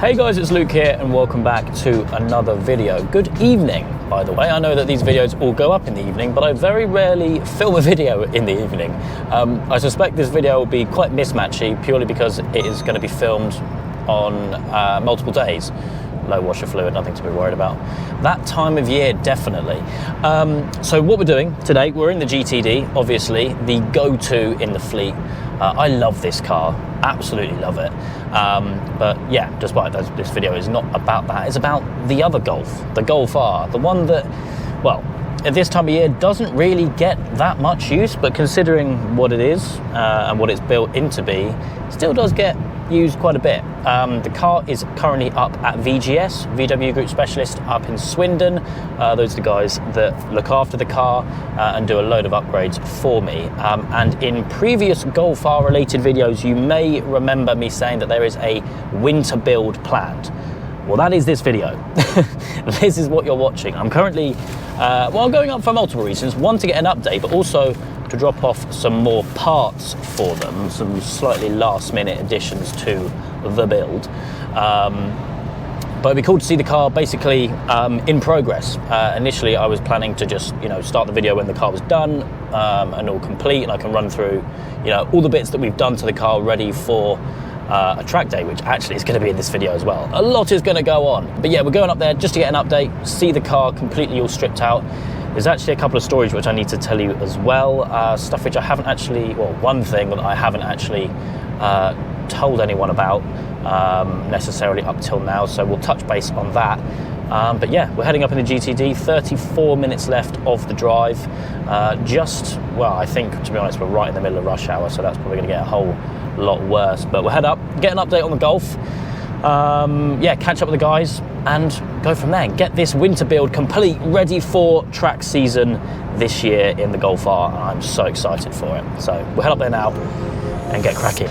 Hey guys, it's Luke here and welcome back to another video. Good evening, by the way. I know that these videos all go up in the evening, but I very rarely film a video in the evening. I suspect this video will be quite mismatchy purely because it is going to be filmed on multiple days. Low washer fluid, nothing to be worried about. That time of year, definitely. So what we're doing today, we're in the GTD, obviously, the go-to in the fleet. I love this car, absolutely love it. But yeah, despite this video is not about that, it's about the other Golf, the Golf R, the one that, well, at this time of year doesn't really get that much use, but considering what it is and what it's built into be, still does get used quite a bit. The car is currently up at VGS, VW Group Specialist up in Swindon. Those are the guys that look after the car and do a load of upgrades for me. And in previous Golf R related videos, you may remember me saying that there is a winter build planned. Well, that is this video. This is what you're watching. I'm currently, I'm going up for multiple reasons. One, to get an update, but also to drop off some more parts for them, some slightly last minute additions to the build. But it'd be cool to see the car basically in progress. Initially I was planning to just, start the video when the car was done and all complete, and I can run through, all the bits that we've done to the car ready for a track day, which actually is going to be in this video as well. A lot is going to go on. But yeah, we're going up there just to get an update, see the car completely all stripped out. There's actually a couple of stories which I need to tell you as well, stuff which I haven't actually, well, one thing that I haven't actually told anyone about necessarily up till now, so we'll touch base on that. But yeah, we're heading up in the GTD, 34 minutes left of the drive. I think, to be honest, we're right in the middle of rush hour, so that's probably going to get a whole lot worse. But we'll head up, get an update on the Golf, catch up with the guys and go from there. Get this winter build complete, ready for track season this year in the Golf R, and I'm so excited for it. So we'll head up there now and get cracking.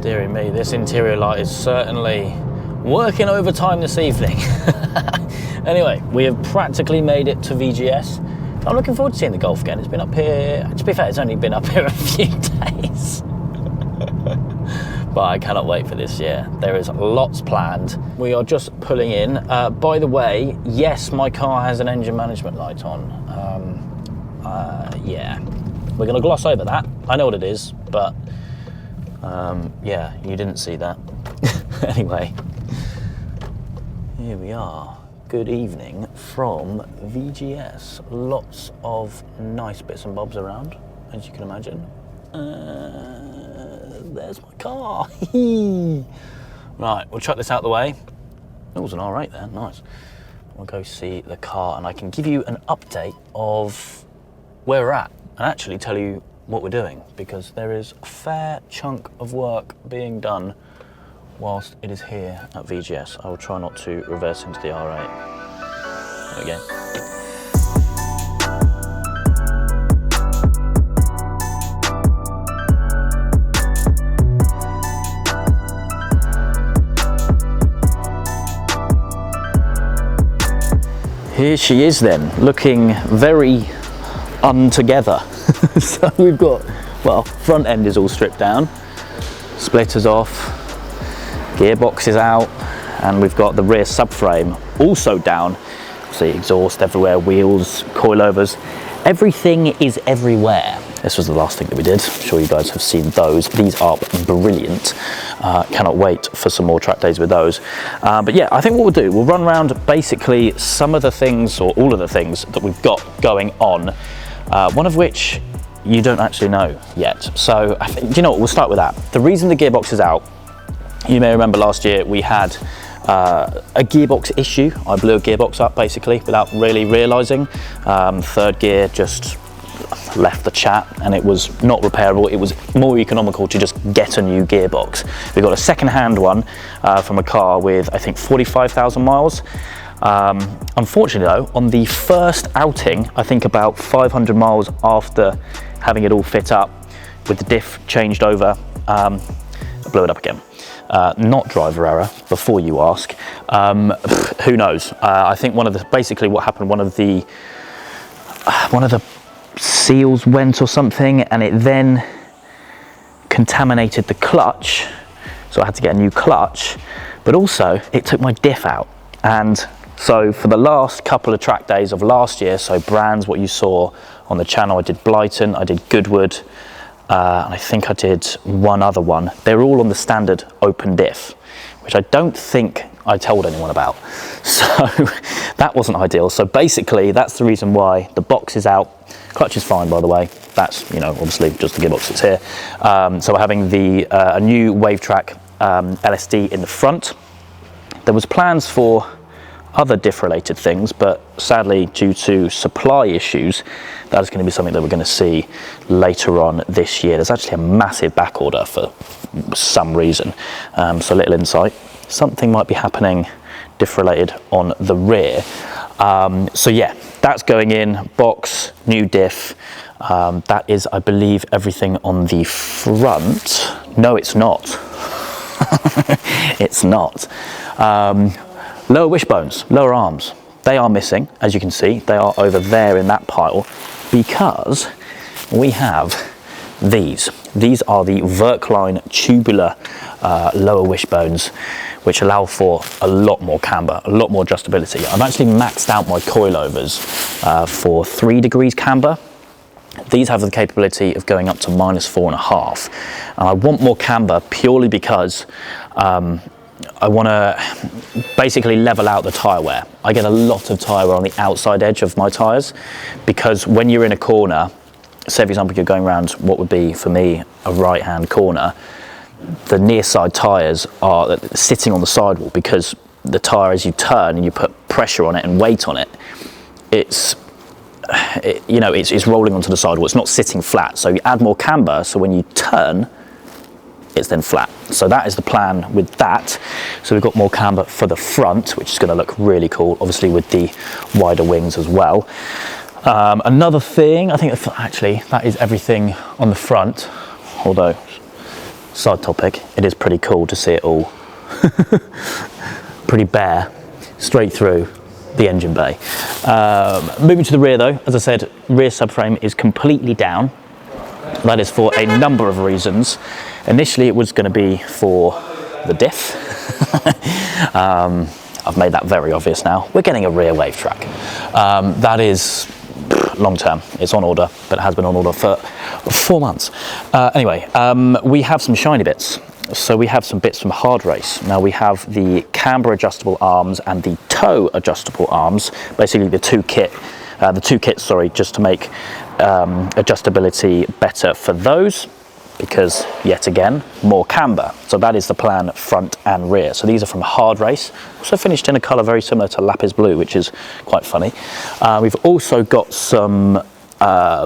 Dearie me, this interior light is certainly working overtime this evening. Anyway, we have practically made it to VGS. I'm looking forward to seeing the Golf again. It's been up here, to be fair, it's only been up here a few days. But I cannot wait for this year. There is lots planned. We are just pulling in. By the way, yes, my car has an engine management light on. Yeah, we're gonna gloss over that. I know what it is, but yeah, you didn't see that. Anyway, here we are. Good evening from VGS. Lots of nice bits and bobs around, as you can imagine. There's my car. Right, we'll chuck this out the way. It was an R8 there, nice. We'll go see the car and I can give you an update of where we're at and actually tell you what we're doing, because there is a fair chunk of work being done whilst it is here at VGS. I will try not to reverse into the R8. There we go. Here she is then, looking very untogether. So we've got, well, front end is all stripped down, splitters off, gearbox is out, and we've got the rear subframe also down. See, exhaust everywhere, wheels, coilovers, everything is everywhere. This was the last thing that we did. I'm sure you guys have seen those. These are brilliant. Cannot wait for some more track days with those. But yeah, I think what we'll do, we'll run around basically some of the things, or all of the things that we've got going on. One of which you don't actually know yet. So I think, you know what, we'll start with that. The reason the gearbox is out, you may remember last year we had a gearbox issue. I blew a gearbox up basically without really realising. Third gear just left the chat and it was not repairable. It was more economical to just get a new gearbox. We got a second-hand one from a car with, I think, 45,000 miles. Unfortunately though, on the first outing, I think about 500 miles after having it all fit up, with the diff changed over, I blew it up again. Not driver error, before you ask. Who knows? I think basically what happened, one of the seals went or something, and it then contaminated the clutch, so I had to get a new clutch, but also it took my diff out. And so for the last couple of track days of last year, so brands what you saw on the channel, I did Blyton, I did Goodwood, and I think I did one other one. They're all on the standard open diff, which I don't think I told anyone about. So that wasn't ideal. So basically that's the reason why the box is out. Clutch is fine, by the way. That's, you know, obviously just the gearbox that's here. So we're having a new WaveTrack LSD in the front. There was plans for other diff related things, but sadly due to supply issues, that is going to be something that we're going to see later on this year. There's actually a massive back order for some reason. So a little insight, something might be happening diff related on the rear. So yeah, that's going in, box, new diff. That is, I believe, everything on the front. No, it's not. It's not. Lower wishbones, lower arms, they are missing, as you can see. They are over there in that pile because we have these. These are the Verkline tubular lower wishbones, which allow for a lot more camber, a lot more adjustability. I've actually maxed out my coilovers for 3 degrees camber. These have the capability of going up to -4.5. And I want more camber purely because I want to basically level out the tyre wear. I get a lot of tyre wear on the outside edge of my tyres, because when you're in a corner, say for example you're going around what would be for me a right hand corner, the near side tyres are sitting on the sidewall, because the tyre, as you turn and you put pressure on it and weight on it, it's rolling onto the sidewall. It's not sitting flat. So you add more camber, so when you turn, it's then flat. So that is the plan with that. So we've got more camber for the front, which is going to look really cool, obviously with the wider wings as well. Another thing, I think actually that is everything on the front, although side topic, it is pretty cool to see it all pretty bare straight through the engine bay. Moving to the rear though, as I said, rear subframe is completely down. That is for a number of reasons. Initially it was going to be for the diff. I've made that very obvious now. We're getting a rear WaveTrack. That is long term. It's on order, but it has been on order for 4 months. Anyway, we have some shiny bits. So we have some bits from Hard Race. Now we have the camber adjustable arms and the toe adjustable arms, basically the two kits, just to make adjustability better for those, because yet again, more camber. So that is the plan front and rear. So these are from Hard Race, also finished in a colour very similar to Lapis Blue, which is quite funny. We've also got some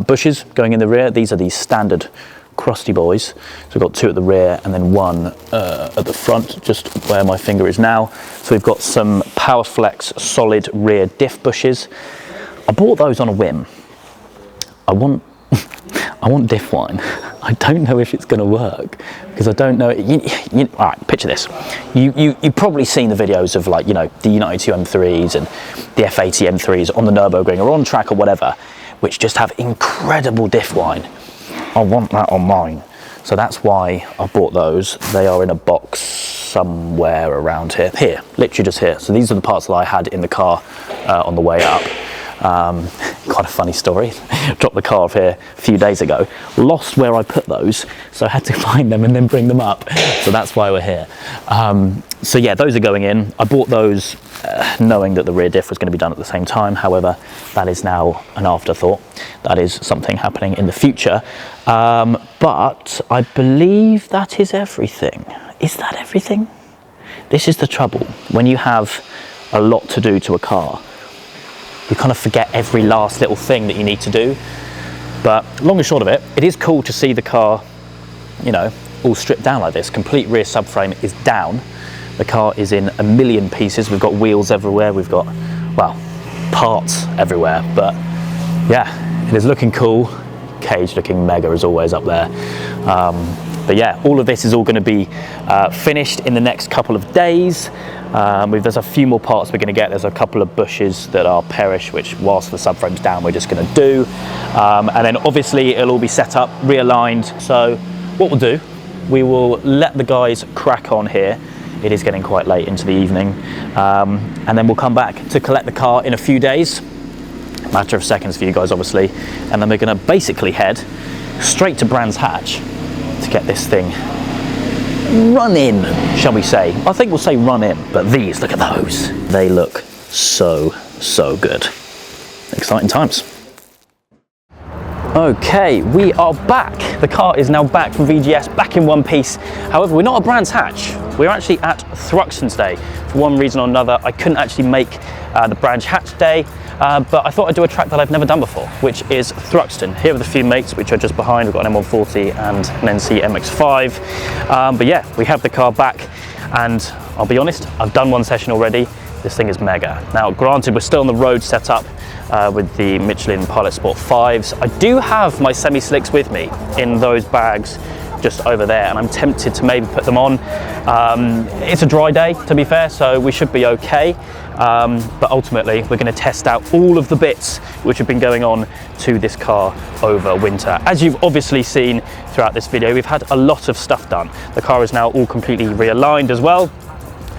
bushes going in the rear. These are the standard crusty boys. So we've got 2 at the rear and then 1 at the front, just where my finger is now. So we've got some Powerflex solid rear diff bushes. I bought those on a whim. I want diff wine. I don't know if it's going to work, because I don't know. All right, picture this. You've probably seen the videos of, like, you know, the United 2 M3s and the F80 M3s on the Nürburgring or on track or whatever, which just have incredible diff wine. I want that on mine. So that's why I bought those. They are in a box somewhere around here. Here, literally just here. So these are the parts that I had in the car on the way up. Quite a funny story. Dropped the car off here a few days ago, lost where I put those, so I had to find them and then bring them up. So that's why we're here. So yeah, those are going in. I bought those knowing that the rear diff was going to be done at the same time. However, that is now an afterthought. That is something happening in the future. But I believe that is everything. Is that everything? This is the trouble. When you have a lot to do to a car, you kind of forget every last little thing that you need to do. But long and short of it, it is cool to see the car, you know, all stripped down like this. Complete rear subframe is down. The car is in a million pieces. We've got wheels everywhere. We've got, well, parts everywhere. But yeah, it is looking cool. Cage looking mega as always up there. But yeah, all of this is all going to be finished in the next couple of days. There's a few more parts we're going to get. There's a couple of bushes that are perish, which whilst the subframe's down, we're just going to do. And then obviously it'll all be set up, realigned. So what we'll do, we will let the guys crack on here. It is getting quite late into the evening. And then we'll come back to collect the car in a few days. Matter of seconds for you guys, obviously. And then we're going to basically head straight to Brands Hatch to get this thing run in, shall we say. I think we'll say run in, but these, look at those. They look so, so good. Exciting times. Okay, we are back. The car is now back from VGS, back in one piece. However, we're not at Brands Hatch. We're actually at Thruxton today. For one reason or another, I couldn't actually make the Brands Hatch day, but I thought I'd do a track that I've never done before, which is Thruxton. Here with a few mates, which are just behind. We've got an M140 and an NC MX5. But yeah, we have the car back, and I'll be honest, I've done one session already. This thing is mega. Now, granted, we're still on the road setup with the Michelin Pilot Sport 5s. I do have my semi-slicks with me in those bags just over there, and I'm tempted to maybe put them on. It's a dry day, to be fair, so we should be okay. But ultimately, we're going to test out all of the bits which have been going on to this car over winter. As you've obviously seen throughout this video, we've had a lot of stuff done. The car is now all completely realigned as well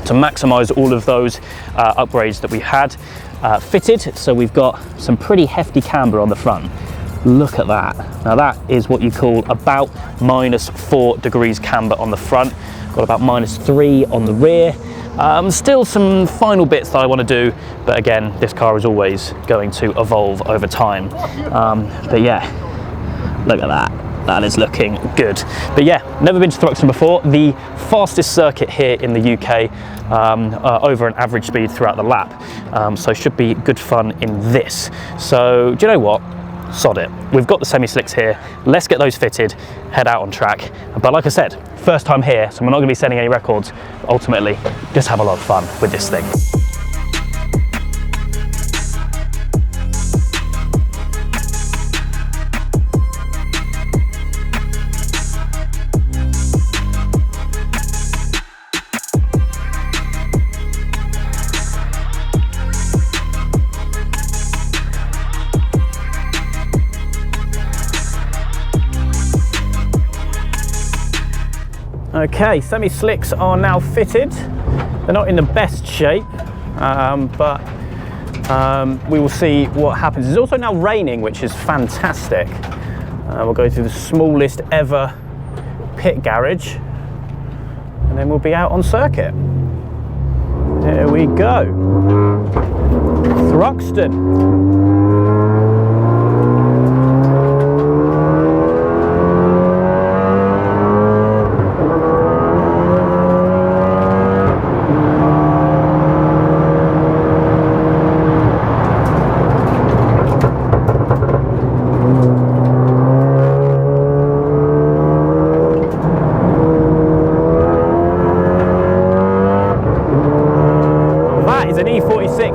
to maximize all of those upgrades that we had fitted. So we've got some pretty hefty camber on the front. Look at that. Now that is what you call about -4 degrees camber on the front. Got about -3 on the rear. Still some final bits that I want to do, but again, this car is always going to evolve over time. But yeah, look at that. That is looking good. But yeah, never been to Thruxton before. The fastest circuit here in the UK, over an average speed throughout the lap. So should be good fun in this. So do you know what? Sod it. We've got the semi-slicks here. Let's get those fitted, head out on track. But like I said, first time here, so we're not going to be setting any records. Ultimately, just have a lot of fun with this thing. Okay, semi-slicks are now fitted. They're not in the best shape, but we will see what happens. It's also now raining, which is fantastic. We'll go through the smallest ever pit garage, and then we'll be out on circuit. Here we go. Thruxton.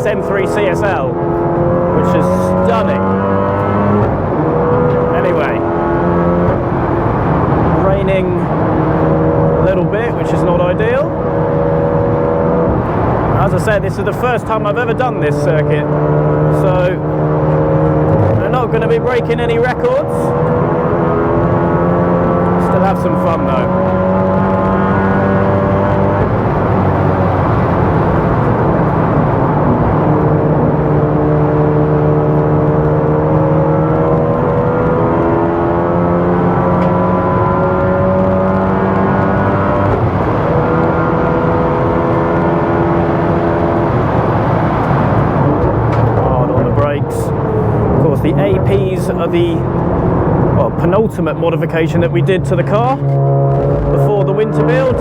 M3 CSL, which is stunning. Anyway, raining a little bit, which is not ideal. As I said, this is the first time I've ever done this circuit, so we're not going to be breaking any records. Still have some fun though. The APs are the penultimate modification that we did to the car before the winter build.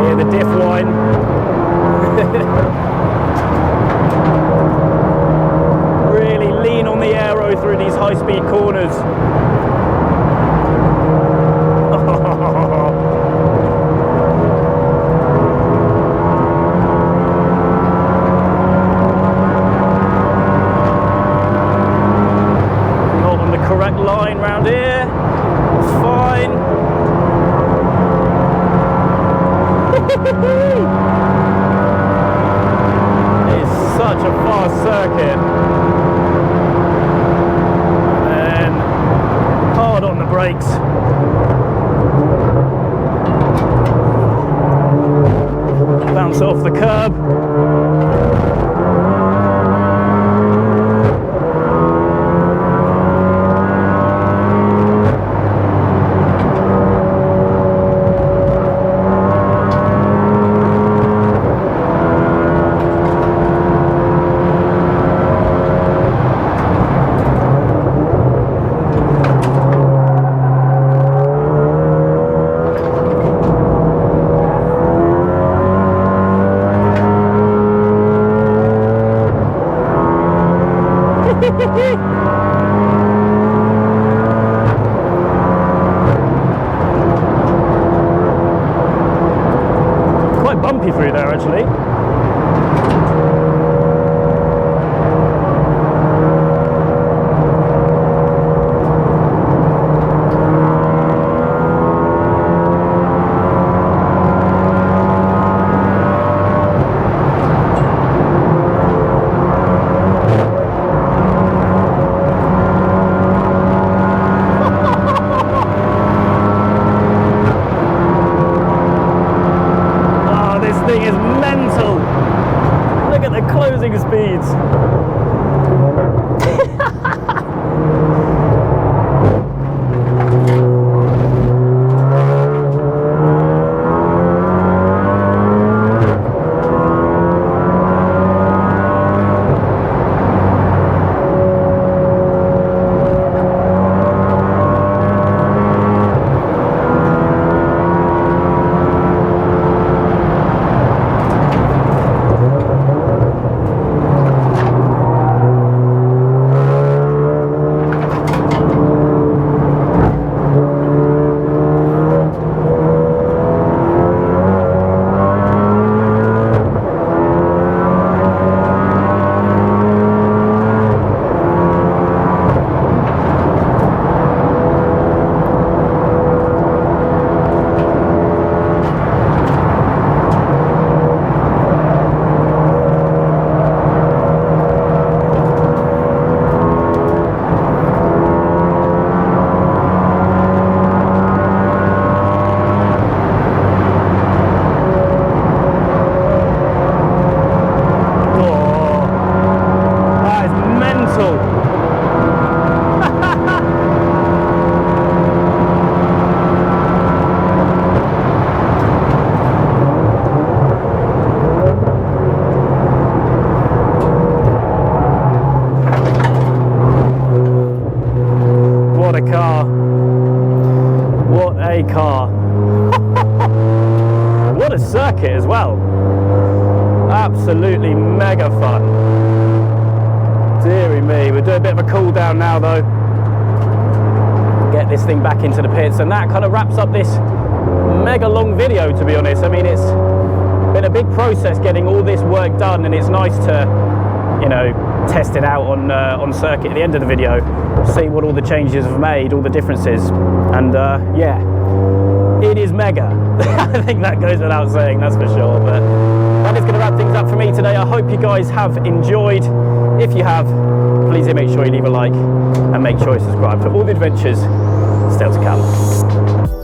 Hear the diff whine. through these high-speed corners. Not on the correct line round here. It's fine. It's such a fast circuit. And hard on the brakes. Bounce it off the curb. Quite bumpy through there actually. Thing is mental. Look at the closing speeds. Car. What a circuit as well. Absolutely mega fun. Deary me, we'll do a bit of a cool down now though. Get this thing back into the pits, and that kind of wraps up this mega long video, to be honest. I mean, it's been a big process getting all this work done, and it's nice to, you know, test it out on circuit at the end of the video, see what all the changes have made, all the differences, and yeah, it is mega. I think that goes without saying, that's for sure. But that is going to wrap things up for me today. I hope you guys have enjoyed. If you have, please make sure you leave a like and make sure you subscribe for all the adventures still to come.